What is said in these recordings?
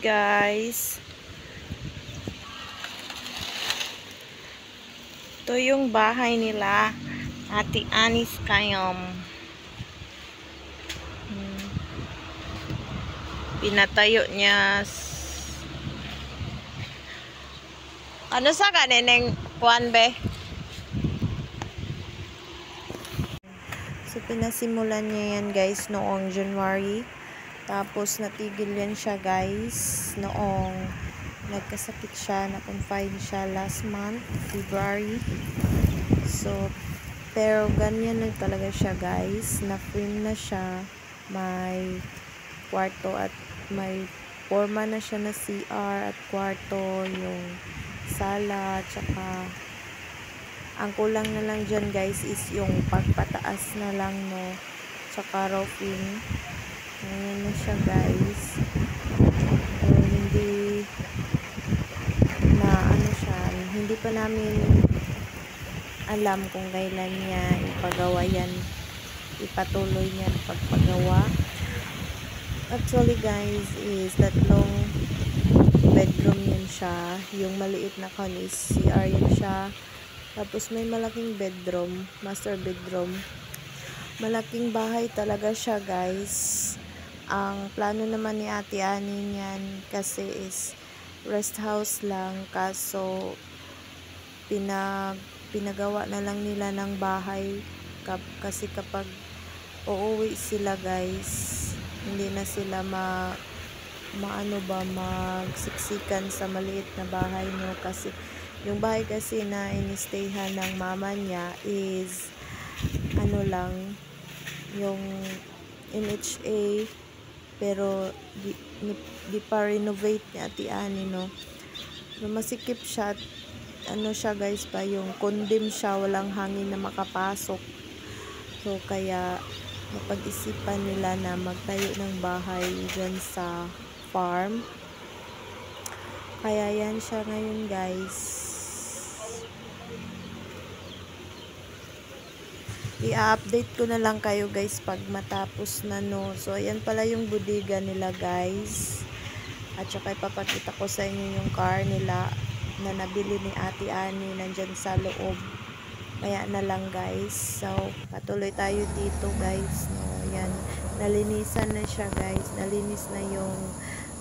guys. Ito yung bahay nila. Ate Anis Kayom. Pinatayo niya. Ano sa kanineng kuan be? So pinasimulan niya yan guys noong January. Tapos natigil yan siya guys noong nagkasakit siya, na-confine siya last month, February. So, pero ganyan na talaga siya guys, na-frame na siya, may kwarto at may forma na siya na CR at kwarto, yung sala, tsaka ang kulang na lang dyan guys is yung pagpataas na lang no, tsaka roofing. Ayan na siya guys. So, hindi pa namin alam kung kailan niya ipagawa yan, ipatuloy niya ang pagpagawa. Actually guys is tatlong bedroom yan siya, yung maliit na kan is CR yan siya, tapos may malaking bedroom, master bedroom. Malaking bahay talaga siya guys. Ang plano naman ni Ate Ani niyan kasi is rest house lang, kaso pinagawa na lang nila ng bahay kasi kapag uuwi sila guys, hindi na sila magsiksikan sa maliit na bahay nyo, kasi yung bahay kasi na inistayhan ng mama niya is ano lang, yung NHA, pero di pa renovate ni Ate Ani no. So, masikip siya, ano siya guys pa, yung condemn siya, walang hangin na makapasok. So kaya napag-isipan nila na magtayo ng bahay dyan sa farm. Kaya yan siya ngayon guys. I-update ko na lang kayo guys pag matapos na no. So ayan pala yung bodega nila guys. At saka ipapakita ko sa inyo yung car nila na nabili ni Ate Ani, nandyan sa loob. Kaya na lang guys. So patuloy tayo dito guys no. Yan, nalinisan na siya guys. Nalinis na yung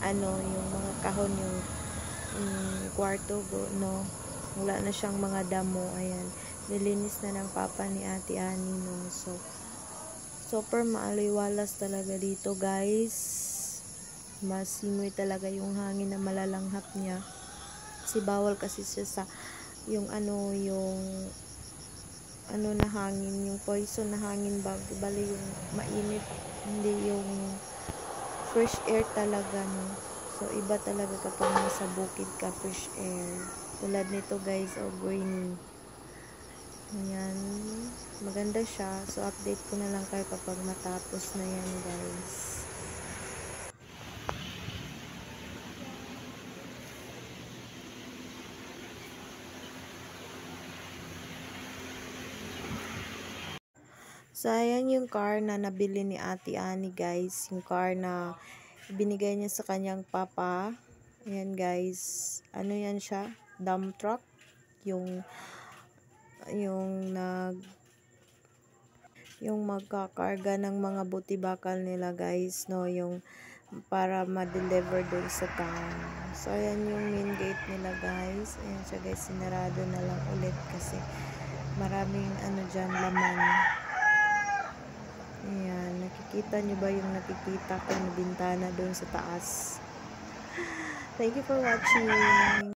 yung mga kahon, yung kwarto no. Wala na siyang mga damo. Ayan, nilinis na ng papa ni Ate Ani no. So super maaliwalas talaga dito guys. Masimoy talaga yung hangin na malalanghap niya. Kasi bawal kasi siya sa yung na hangin, yung poison na hangin, bali yung mainit, hindi yung fresh air talaga no. So iba talaga kapag nasa bukid ka, fresh air. Tulad nito guys, green. Ayan, maganda siya. So update ko na lang kayo kapag matapos na yan guys. So, ayan yung car na nabili ni Ate Ani guys. Yung car na binigay niya sa kanyang papa. Ayan guys. Ano yan siya? Dump truck. Yung magkakarga ng mga buti-bakal nila guys. No? Yung para ma-deliver doon sa town. So, ayan yung main gate nila guys. Ayan siya guys. Sinarado na lang ulit kasi maraming dyan laman. Ayan, nakikita nyo ba yung nakikita ko na bintana doon sa taas? Thank you for watching.